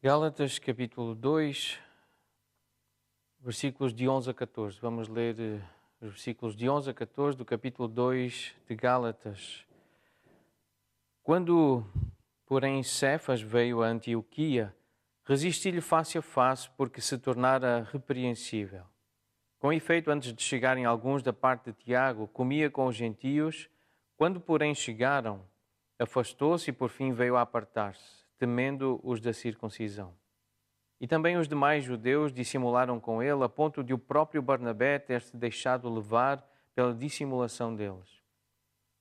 Gálatas capítulo 2, versículos de 11 a 14. Vamos ler os versículos de 11 a 14 do capítulo 2 de Gálatas. Quando, porém, Cefas veio a Antioquia, resisti-lhe face a face porque se tornara repreensível. Com efeito, antes de chegarem alguns da parte de Tiago, comia com os gentios. Quando, porém, chegaram, afastou-se e por fim veio a apartar-se, temendo os da circuncisão. E também os demais judeus dissimularam com ele, a ponto de o próprio Barnabé ter-se deixado levar pela dissimulação deles.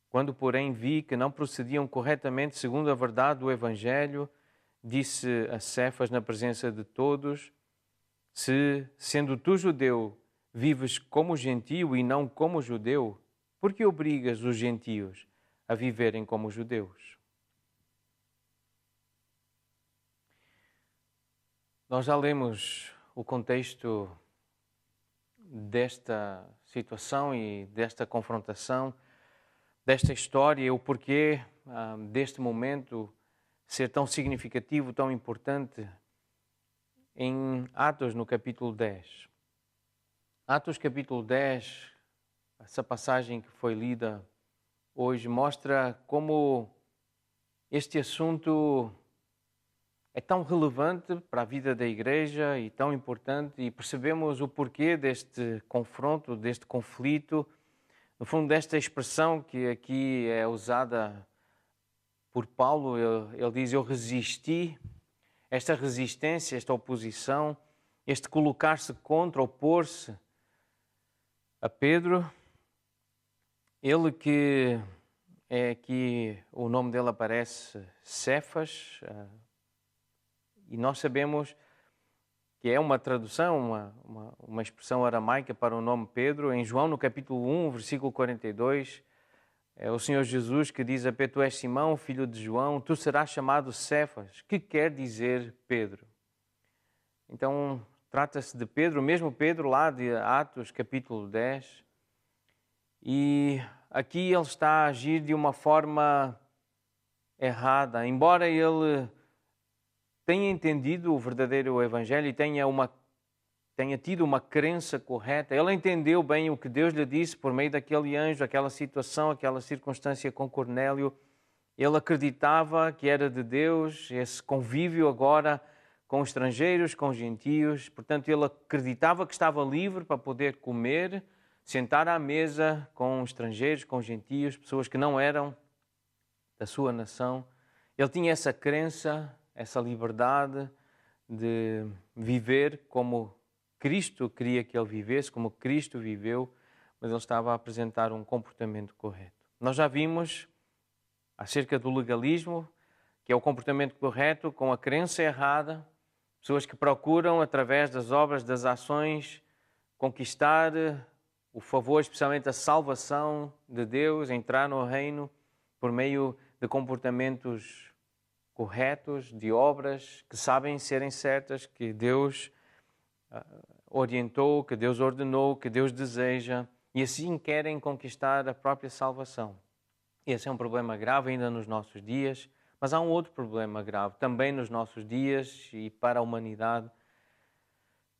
Quando, porém, vi que não procediam corretamente segundo a verdade do Evangelho, disse a Cefas na presença de todos: se, sendo tu judeu, vives como gentio e não como judeu, por que obrigas os gentios a viverem como judeus? Nós já lemos o contexto desta situação e desta confrontação, desta história e o porquê deste momento ser tão significativo, tão importante em Atos no capítulo 10. Atos capítulo 10, essa passagem que foi lida hoje, mostra como este assunto é tão relevante para a vida da igreja e tão importante, e percebemos o porquê deste confronto, deste conflito, no fundo desta expressão que aqui é usada por Paulo. Ele diz: eu resisti. Esta resistência, esta oposição, este colocar-se contra, opor-se a Pedro, ele que é aqui, o nome dele aparece Cefas, e nós sabemos que é uma tradução, uma expressão aramaica para o nome Pedro. Em João, no capítulo 1, versículo 42, é o Senhor Jesus que diz a Pedro: tu és Simão, filho de João, tu serás chamado Cefas, que quer dizer Pedro. Então, trata-se de Pedro, o mesmo Pedro lá de Atos, capítulo 10. E aqui ele está a agir de uma forma errada, embora ele tenha entendido o verdadeiro Evangelho e tenha tido uma crença correta. Ele entendeu bem o que Deus lhe disse por meio daquele anjo, aquela situação, aquela circunstância com Cornélio. Ele acreditava que era de Deus, esse convívio agora com os estrangeiros, com os gentios. Portanto, ele acreditava que estava livre para poder comer, sentar à mesa com os estrangeiros, com os gentios, pessoas que não eram da sua nação. Ele tinha essa crença, essa liberdade de viver como Cristo queria que ele vivesse, como Cristo viveu, mas ele estava a apresentar um comportamento correto. Nós já vimos acerca do legalismo, que é o comportamento correto com a crença errada, pessoas que procuram, através das obras, das ações, conquistar o favor, especialmente a salvação de Deus, entrar no reino por meio de comportamentos corretos, de obras que sabem serem certas, que Deus orientou, que Deus ordenou, que Deus deseja, e assim querem conquistar a própria salvação. Esse é um problema grave ainda nos nossos dias, mas há um outro problema grave também nos nossos dias e para a humanidade,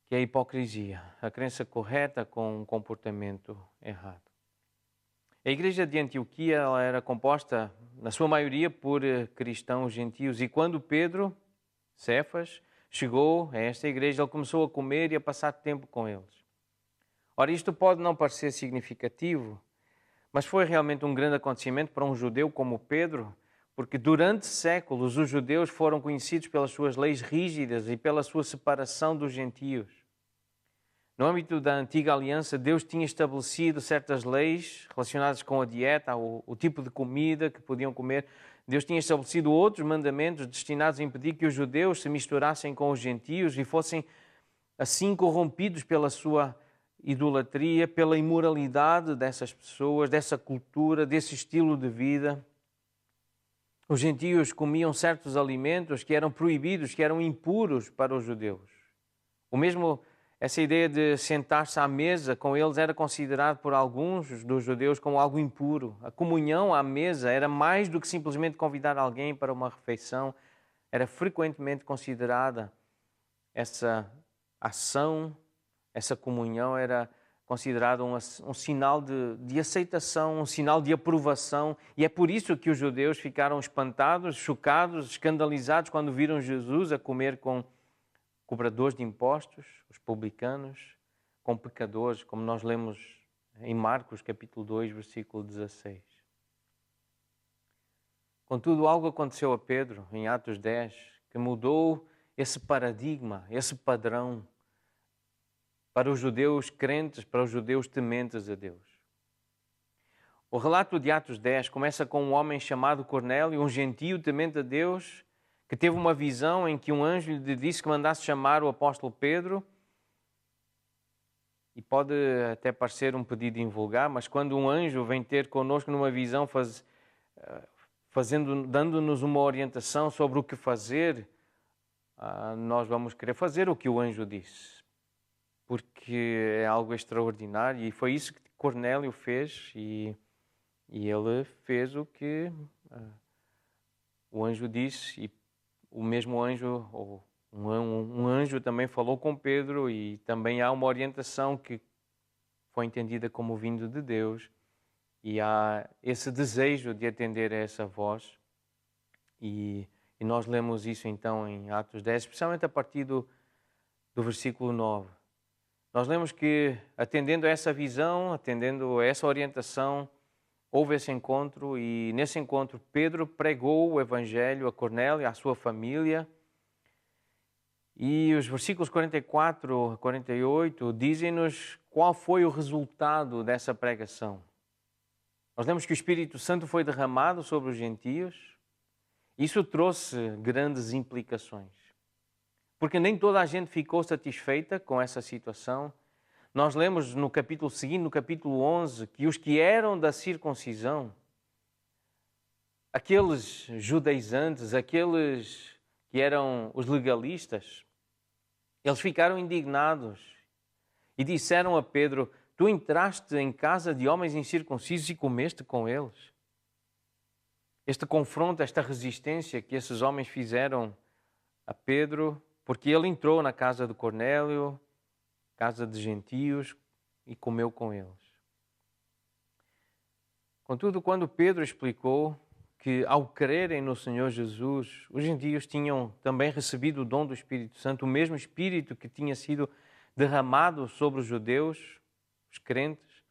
que é a hipocrisia, a crença correta com um comportamento errado. A igreja de Antioquia ela era composta, na sua maioria, por cristãos gentios. E quando Pedro, Cefas, chegou a esta igreja, ele começou a comer e a passar tempo com eles. Ora, isto pode não parecer significativo, mas foi realmente um grande acontecimento para um judeu como Pedro, porque durante séculos os judeus foram conhecidos pelas suas leis rígidas e pela sua separação dos gentios. No âmbito da antiga aliança, Deus tinha estabelecido certas leis relacionadas com a dieta, o tipo de comida que podiam comer. Deus tinha estabelecido outros mandamentos destinados a impedir que os judeus se misturassem com os gentios e fossem assim corrompidos pela sua idolatria, pela imoralidade dessas pessoas, dessa cultura, desse estilo de vida. Os gentios comiam certos alimentos que eram proibidos, que eram impuros para os judeus. Essa ideia de sentar-se à mesa com eles era considerado por alguns dos judeus como algo impuro. A comunhão à mesa era mais do que simplesmente convidar alguém para uma refeição. Era frequentemente considerada essa ação, essa comunhão era considerada um sinal de aceitação, um sinal de aprovação. E é por isso que os judeus ficaram espantados, chocados, escandalizados quando viram Jesus a comer com cobradores de impostos, os publicanos, com pecadores, como nós lemos em Marcos capítulo 2, versículo 16. Contudo, algo aconteceu a Pedro em Atos 10 que mudou esse paradigma, esse padrão para os judeus crentes, para os judeus tementes a Deus. O relato de Atos 10 começa com um homem chamado Cornélio, um gentio temente a Deus, que teve uma visão em que um anjo lhe disse que mandasse chamar o apóstolo Pedro. E pode até parecer um pedido invulgar, mas quando um anjo vem ter connosco numa visão, dando-nos uma orientação sobre o que fazer, nós vamos querer fazer o que o anjo disse, porque é algo extraordinário. E foi isso que Cornélio fez, e ele fez o que o anjo disse, e o mesmo anjo, ou um anjo também falou com Pedro, e também há uma orientação que foi entendida como vindo de Deus, e há esse desejo de atender a essa voz. E nós lemos isso então em Atos 10, especialmente a partir do versículo 9. Nós lemos que, atendendo a essa visão, atendendo a essa orientação, houve esse encontro, e nesse encontro Pedro pregou o Evangelho a Cornélio, à sua família. E os versículos 44 a 48 dizem-nos qual foi o resultado dessa pregação. Nós lemos que o Espírito Santo foi derramado sobre os gentios. Isso trouxe grandes implicações, porque nem toda a gente ficou satisfeita com essa situação. Nós lemos no capítulo seguinte, no capítulo 11, que os que eram da circuncisão, aqueles judaizantes, aqueles que eram os legalistas, eles ficaram indignados e disseram a Pedro: tu entraste em casa de homens incircuncisos e comeste com eles. Este confronto, esta resistência que esses homens fizeram a Pedro, porque ele entrou na casa de Cornélio, casa de gentios, e comeu com eles. Contudo, quando Pedro explicou que, ao crerem no Senhor Jesus, os gentios tinham também recebido o dom do Espírito Santo, o mesmo Espírito que tinha sido derramado sobre os judeus, os crentes,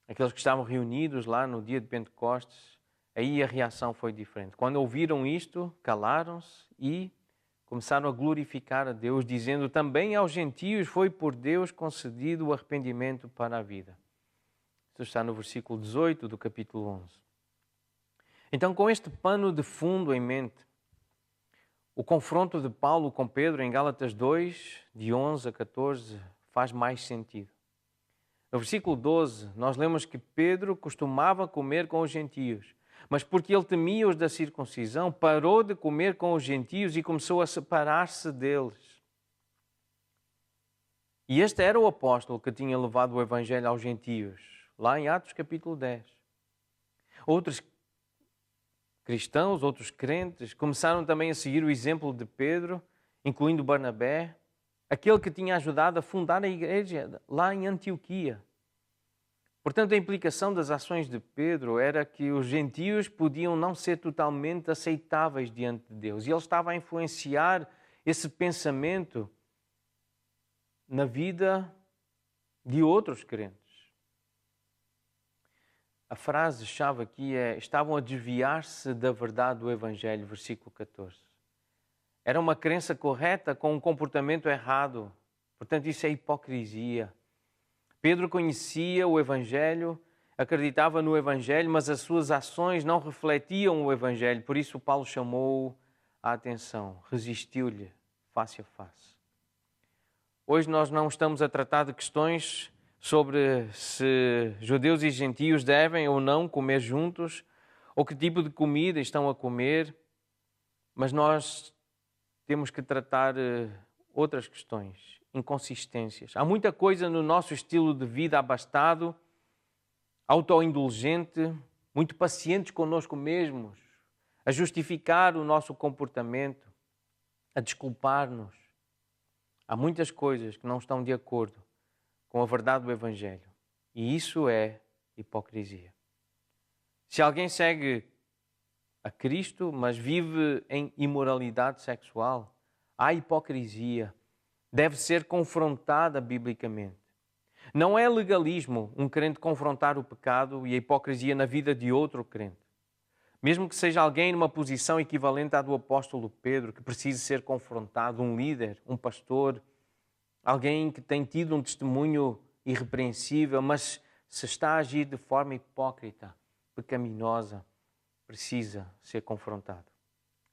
aqueles que estavam reunidos lá no dia de Pentecostes, aí a reação foi diferente. Quando ouviram isto, calaram-se e começaram a glorificar a Deus, dizendo: também aos gentios foi por Deus concedido o arrependimento para a vida. Isso está no versículo 18 do capítulo 11. Então, com este pano de fundo em mente, o confronto de Paulo com Pedro em Gálatas 2, de 11 a 14, faz mais sentido. No versículo 12, nós lemos que Pedro costumava comer com os gentios, mas porque ele temia os da circuncisão, parou de comer com os gentios e começou a separar-se deles. E este era o apóstolo que tinha levado o evangelho aos gentios, lá em Atos capítulo 10. Outros cristãos, outros crentes, começaram também a seguir o exemplo de Pedro, incluindo Barnabé, aquele que tinha ajudado a fundar a igreja lá em Antioquia. Portanto, a implicação das ações de Pedro era que os gentios podiam não ser totalmente aceitáveis diante de Deus. E ele estava a influenciar esse pensamento na vida de outros crentes. A frase-chave aqui é: estavam a desviar-se da verdade do Evangelho, versículo 14. Era uma crença correta com um comportamento errado. Portanto, isso é hipocrisia. Pedro conhecia o Evangelho, acreditava no Evangelho, mas as suas ações não refletiam o Evangelho. Por isso Paulo chamou a atenção, resistiu-lhe face a face. Hoje nós não estamos a tratar de questões sobre se judeus e gentios devem ou não comer juntos, ou que tipo de comida estão a comer, mas nós temos que tratar outras questões, inconsistências. Há muita coisa no nosso estilo de vida abastado, autoindulgente, muito pacientes connosco mesmos, a justificar o nosso comportamento, a desculpar-nos. Há muitas coisas que não estão de acordo com a verdade do Evangelho. E isso é hipocrisia. Se alguém segue a Cristo, mas vive em imoralidade sexual, há hipocrisia. Deve ser confrontada biblicamente. Não é legalismo um crente confrontar o pecado e a hipocrisia na vida de outro crente. Mesmo que seja alguém numa posição equivalente à do apóstolo Pedro, que precise ser confrontado, um líder, um pastor, alguém que tem tido um testemunho irrepreensível, mas se está a agir de forma hipócrita, pecaminosa, precisa ser confrontado.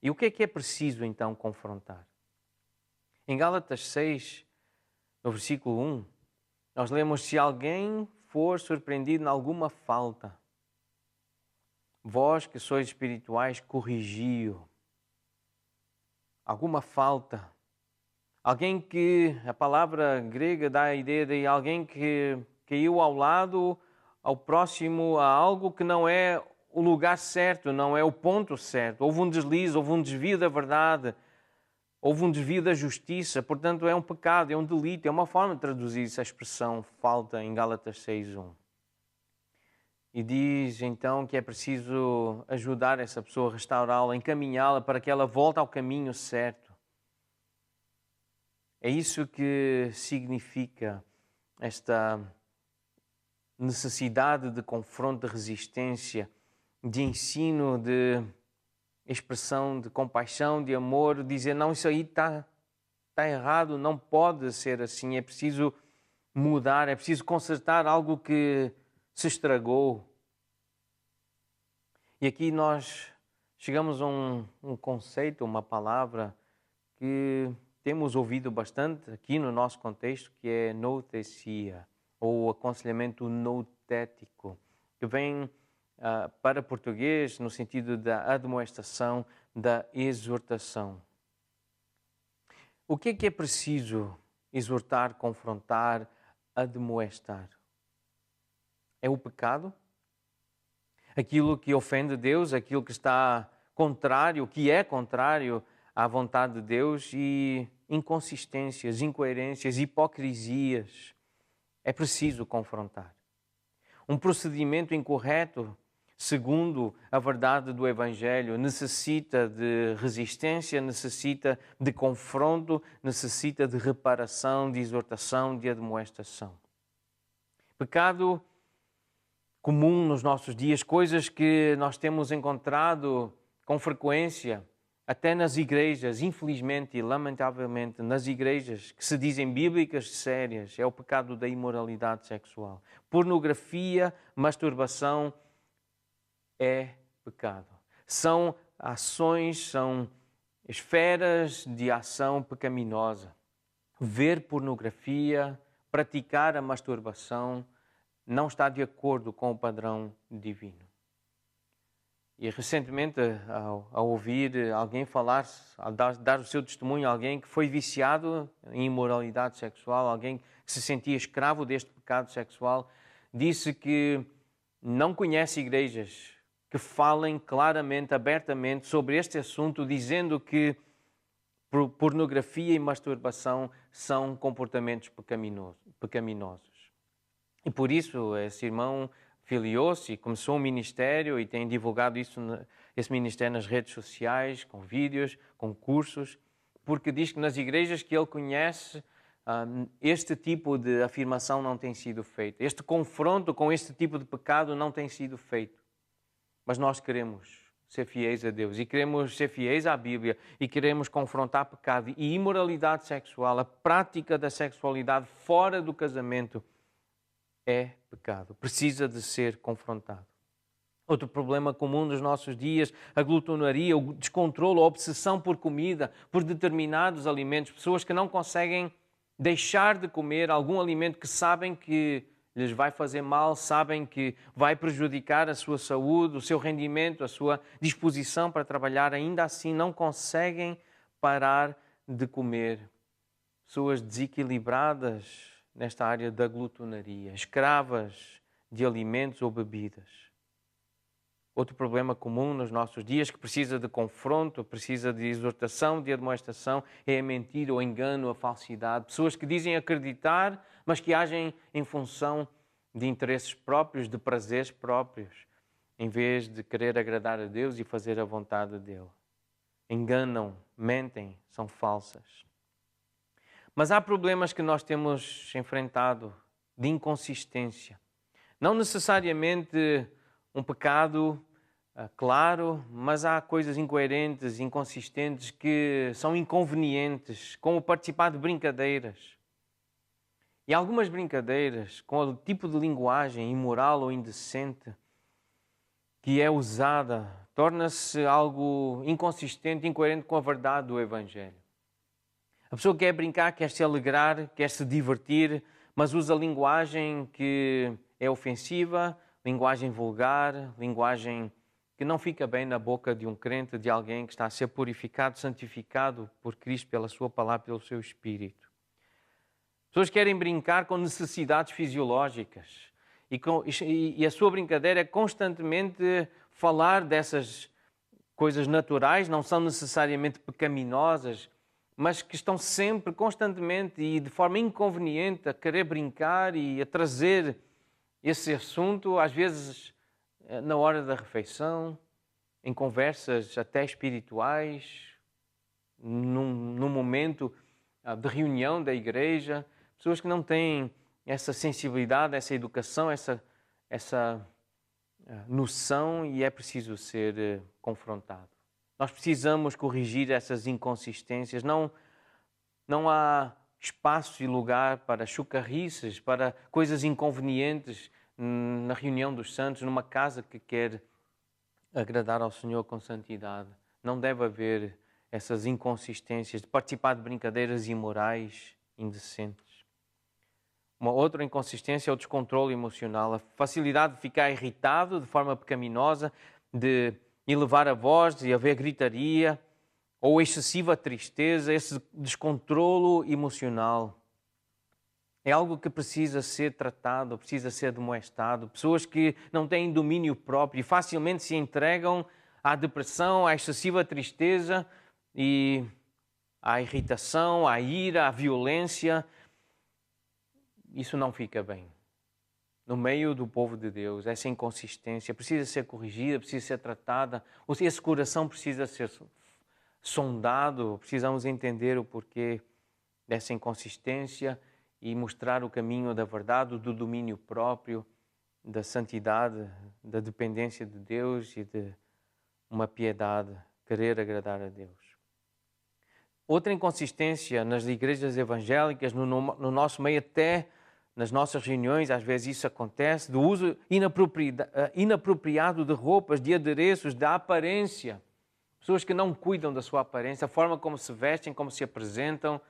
E o que é preciso então confrontar? Em Gálatas 6, no versículo 1, nós lemos: se alguém for surpreendido em alguma falta, vós que sois espirituais, corrigi-o. Alguma falta. Alguém que, a palavra grega dá a ideia de alguém que caiu ao lado, ao próximo, a algo que não é o lugar certo, não é o ponto certo. Houve um deslize, houve um desvio da verdade, houve um desvio da justiça. Portanto, é um pecado, é um delito, é uma forma de traduzir essa expressão falta em Gálatas 6:1. E diz então que é preciso ajudar essa pessoa, restaurá-la, encaminhá-la para que ela volte ao caminho certo. É isso que significa esta necessidade de confronto, de resistência, de ensino, de expressão, de compaixão, de amor, dizer não, isso aí está errado, não pode ser assim, é preciso mudar, é preciso consertar algo que se estragou. E aqui nós chegamos a um conceito, uma palavra que temos ouvido bastante aqui no nosso contexto, que é nouthesia, ou aconselhamento noutético, que vem para português no sentido da admoestação, da exortação. O que é preciso exortar, confrontar, admoestar? É o pecado? Aquilo que ofende Deus, aquilo que está contrário, que é contrário à vontade de Deus, e inconsistências, incoerências, hipocrisias. É preciso confrontar. Um procedimento incorreto, segundo a verdade do Evangelho, necessita de resistência, necessita de confronto, necessita de reparação, de exortação, de admoestação. Pecado comum nos nossos dias, coisas que nós temos encontrado com frequência, até nas igrejas, infelizmente e lamentavelmente, nas igrejas que se dizem bíblicas sérias, é o pecado da imoralidade sexual. Pornografia, masturbação é pecado. São ações, são esferas de ação pecaminosa. Ver pornografia, praticar a masturbação, não está de acordo com o padrão divino. E recentemente, ao ouvir alguém falar, ao dar o seu testemunho, alguém que foi viciado em imoralidade sexual, alguém que se sentia escravo deste pecado sexual, disse que não conhece igrejas que falem claramente, abertamente sobre este assunto, dizendo que pornografia e masturbação são comportamentos pecaminosos. E por isso esse irmão filiou-se e começou um ministério e tem divulgado esse ministério nas redes sociais, com vídeos, com cursos, porque diz que nas igrejas que ele conhece, este tipo de afirmação não tem sido feito. Este confronto com este tipo de pecado não tem sido feito. Mas nós queremos ser fiéis a Deus e queremos ser fiéis à Bíblia e queremos confrontar pecado e imoralidade sexual, a prática da sexualidade fora do casamento é pecado, precisa de ser confrontado. Outro problema comum nos nossos dias, a glutonaria, o descontrole, a obsessão por comida, por determinados alimentos. Pessoas que não conseguem deixar de comer algum alimento que sabem que lhes vai fazer mal, sabem que vai prejudicar a sua saúde, o seu rendimento, a sua disposição para trabalhar. Ainda assim não conseguem parar de comer. Pessoas desequilibradas nesta área da glutonaria, escravas de alimentos ou bebidas. Outro problema comum nos nossos dias, que precisa de confronto, precisa de exortação, de admoestação, é a mentira, o engano, a falsidade. Pessoas que dizem acreditar, mas que agem em função de interesses próprios, de prazeres próprios, em vez de querer agradar a Deus e fazer a vontade dele. Enganam, mentem, são falsas. Mas há problemas que nós temos enfrentado de inconsistência. Não necessariamente um pecado claro, mas há coisas incoerentes, inconsistentes, que são inconvenientes, como participar de brincadeiras. E algumas brincadeiras, com o tipo de linguagem imoral ou indecente que é usada, torna-se algo inconsistente, incoerente com a verdade do Evangelho. A pessoa quer brincar, quer se alegrar, quer se divertir, mas usa linguagem que é ofensiva, linguagem vulgar, linguagem que não fica bem na boca de um crente, de alguém que está a ser purificado, santificado por Cristo, pela sua palavra, pelo seu Espírito. Pessoas querem brincar com necessidades fisiológicas e a sua brincadeira é constantemente falar dessas coisas naturais, não são necessariamente pecaminosas, mas que estão sempre, constantemente e de forma inconveniente a querer brincar e a trazer esse assunto, às vezes na hora da refeição, em conversas até espirituais, num momento de reunião da igreja, pessoas que não têm essa sensibilidade, essa educação, essa noção, e é preciso ser confrontado. Nós precisamos corrigir essas inconsistências. Não há espaço e lugar para chucarrices, para coisas inconvenientes na reunião dos santos, numa casa que quer agradar ao Senhor com santidade. Não deve haver essas inconsistências de participar de brincadeiras imorais, indecentes. Uma outra inconsistência é o descontrole emocional, a facilidade de ficar irritado de forma pecaminosa, de elevar a voz, de haver gritaria, ou excessiva tristeza, esse descontrolo emocional. É algo que precisa ser tratado, precisa ser demonstrado. Pessoas que não têm domínio próprio e facilmente se entregam à depressão, à excessiva tristeza e à irritação, à ira, à violência. Isso não fica bem. No meio do povo de Deus, essa inconsistência precisa ser corrigida, precisa ser tratada. Esse coração precisa ser sondado, precisamos entender o porquê dessa inconsistência e mostrar o caminho da verdade, do domínio próprio, da santidade, da dependência de Deus e de uma piedade, querer agradar a Deus. Outra inconsistência nas igrejas evangélicas, no nosso meio, até nas nossas reuniões, às vezes isso acontece, do uso inapropriado de roupas, de adereços, da aparência. Pessoas que não cuidam da sua aparência, a forma como se vestem, como se apresentam,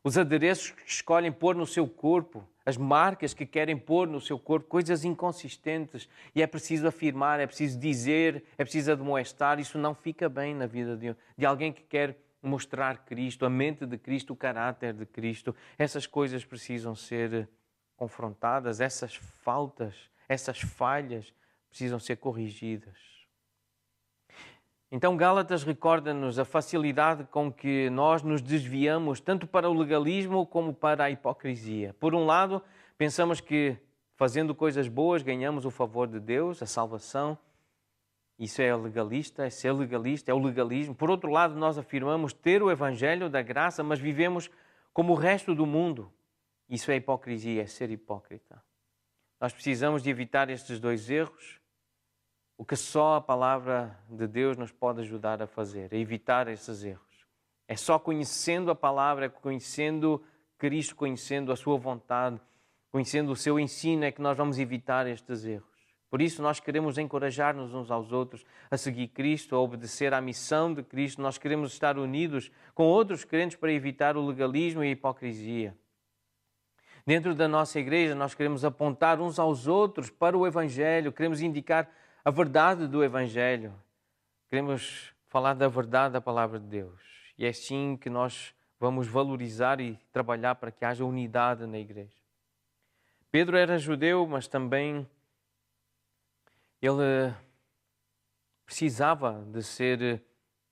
os adereços que escolhem pôr no seu corpo, as marcas que querem pôr no seu corpo, coisas inconsistentes. E é preciso afirmar, é preciso dizer, é preciso admoestar. Isso não fica bem na vida de alguém que quer mostrar Cristo, a mente de Cristo, o caráter de Cristo. Essas coisas precisam ser confrontadas, essas faltas, essas falhas precisam ser corrigidas. Então Gálatas recorda-nos a facilidade com que nós nos desviamos tanto para o legalismo como para a hipocrisia. Por um lado, pensamos que fazendo coisas boas ganhamos o favor de Deus, a salvação. Isso é legalista, é ser legalista, é o legalismo. Por outro lado, nós afirmamos ter o Evangelho da graça, mas vivemos como o resto do mundo. Isso é hipocrisia, é ser hipócrita. Nós precisamos de evitar estes dois erros. O que só a palavra de Deus nos pode ajudar a fazer, a evitar esses erros. É só conhecendo a palavra, conhecendo Cristo, conhecendo a sua vontade, conhecendo o seu ensino, é que nós vamos evitar estes erros. Por isso nós queremos encorajar-nos uns aos outros a seguir Cristo, a obedecer à missão de Cristo. Nós queremos estar unidos com outros crentes para evitar o legalismo e a hipocrisia. Dentro da nossa igreja nós queremos apontar uns aos outros para o Evangelho, queremos indicar a verdade do Evangelho. Queremos falar da verdade da palavra de Deus. E é assim que nós vamos valorizar e trabalhar para que haja unidade na igreja. Pedro era judeu, mas também ele precisava de ser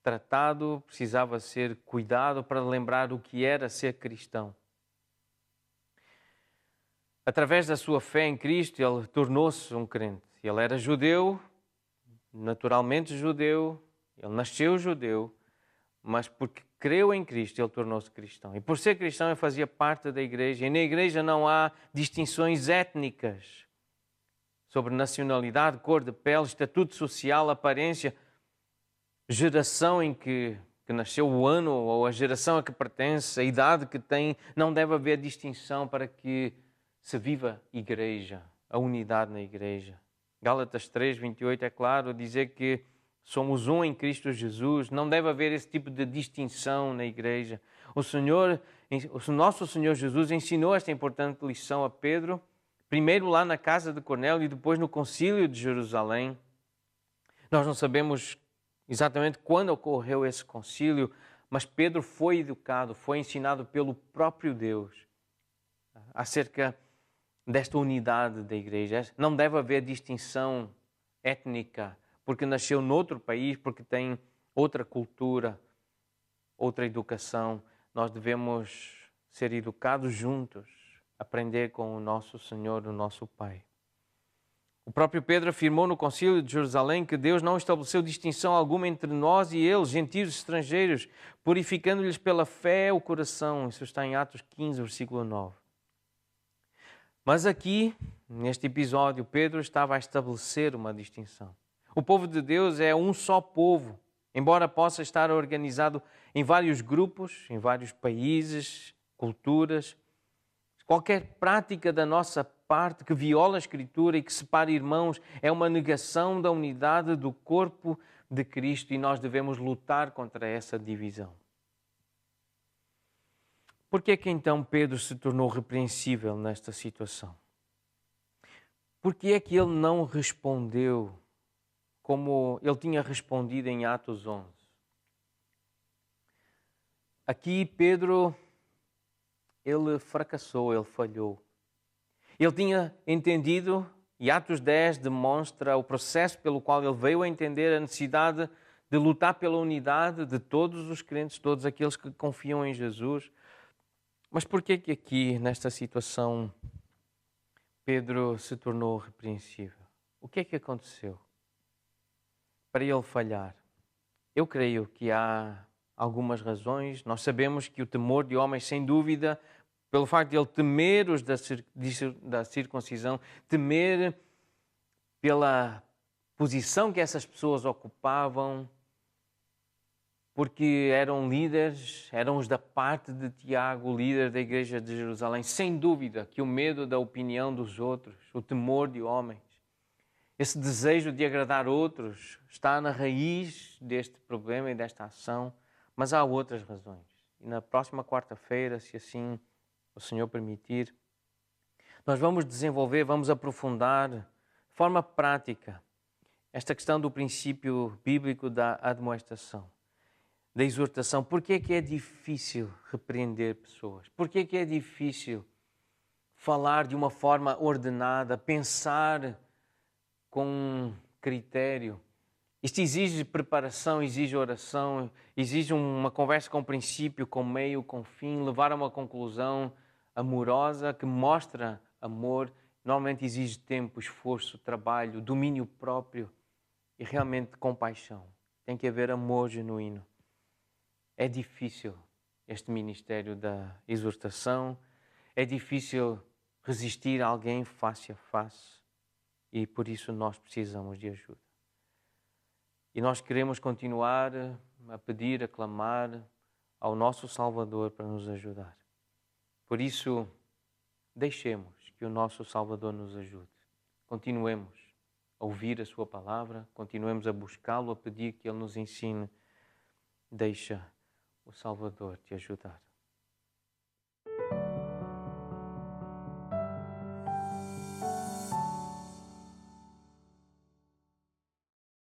tratado, precisava ser cuidado para lembrar o que era ser cristão. Através da sua fé em Cristo, ele tornou-se um crente. Ele era judeu, naturalmente judeu, ele nasceu judeu, mas porque creu em Cristo, ele tornou-se cristão. E por ser cristão, ele fazia parte da igreja. E na igreja não há distinções étnicas sobre nacionalidade, cor de pele, estatuto social, aparência, geração em que nasceu, o ano ou a geração a que pertence, a idade que tem. Não deve haver distinção para que se viva igreja, a unidade na igreja. Gálatas 3, 28 é claro, dizer que somos um em Cristo Jesus. Não deve haver esse tipo de distinção na igreja. O nosso Senhor Jesus ensinou esta importante lição a Pedro, primeiro lá na casa de Cornélio e depois no concílio de Jerusalém. Nós não sabemos exatamente quando ocorreu esse concílio, mas Pedro foi educado, foi ensinado pelo próprio Deus acerca desta unidade da igreja. Não deve haver distinção étnica, porque nasceu noutro país, porque tem outra cultura, outra educação. Nós devemos ser educados juntos, aprender com o nosso Senhor, o nosso Pai. O próprio Pedro afirmou no concílio de Jerusalém que Deus não estabeleceu distinção alguma entre nós e eles, gentios e estrangeiros, purificando-lhes pela fé o coração. Isso está em Atos 15, versículo 9. Mas aqui, neste episódio, Pedro estava a estabelecer uma distinção. O povo de Deus é um só povo, embora possa estar organizado em vários grupos, em vários países, culturas. Qualquer prática da nossa parte que viola a Escritura e que separa irmãos é uma negação da unidade do corpo de Cristo e nós devemos lutar contra essa divisão. Por que é que então Pedro se tornou repreensível nesta situação? Por que é que ele não respondeu como ele tinha respondido em Atos 11? Aqui Pedro, ele fracassou, ele falhou. Ele tinha entendido, e Atos 10 demonstra o processo pelo qual ele veio a entender a necessidade de lutar pela unidade de todos os crentes, todos aqueles que confiam em Jesus. Mas por que aqui, nesta situação, Pedro se tornou repreensível? O que é que aconteceu para ele falhar? Eu creio que há algumas razões. Nós sabemos que o temor de homens, sem dúvida, pelo facto de ele temer os da circuncisão, temer pela posição que essas pessoas ocupavam, porque eram líderes, eram os da parte de Tiago, o líder da igreja de Jerusalém. Sem dúvida que o medo da opinião dos outros, o temor de homens, esse desejo de agradar outros está na raiz deste problema e desta ação, mas há outras razões. E na próxima quarta-feira, se assim o Senhor permitir, nós vamos desenvolver, vamos aprofundar de forma prática esta questão do princípio bíblico da admoestação, da exortação. Por que é difícil repreender pessoas? Por que é difícil falar de uma forma ordenada, pensar com critério? Isto exige preparação, exige oração, exige uma conversa com princípio, com meio, com fim, levar a uma conclusão amorosa que mostra amor. Normalmente exige tempo, esforço, trabalho, domínio próprio e realmente compaixão. Tem que haver amor genuíno. É difícil este ministério da exortação, é difícil resistir a alguém face a face e por isso nós precisamos de ajuda. E nós queremos continuar a pedir, a clamar ao nosso Salvador para nos ajudar. Por isso, deixemos que o nosso Salvador nos ajude. Continuemos a ouvir a sua palavra, continuemos a buscá-lo, a pedir que Ele nos ensine. Deixa o Salvador te ajudar.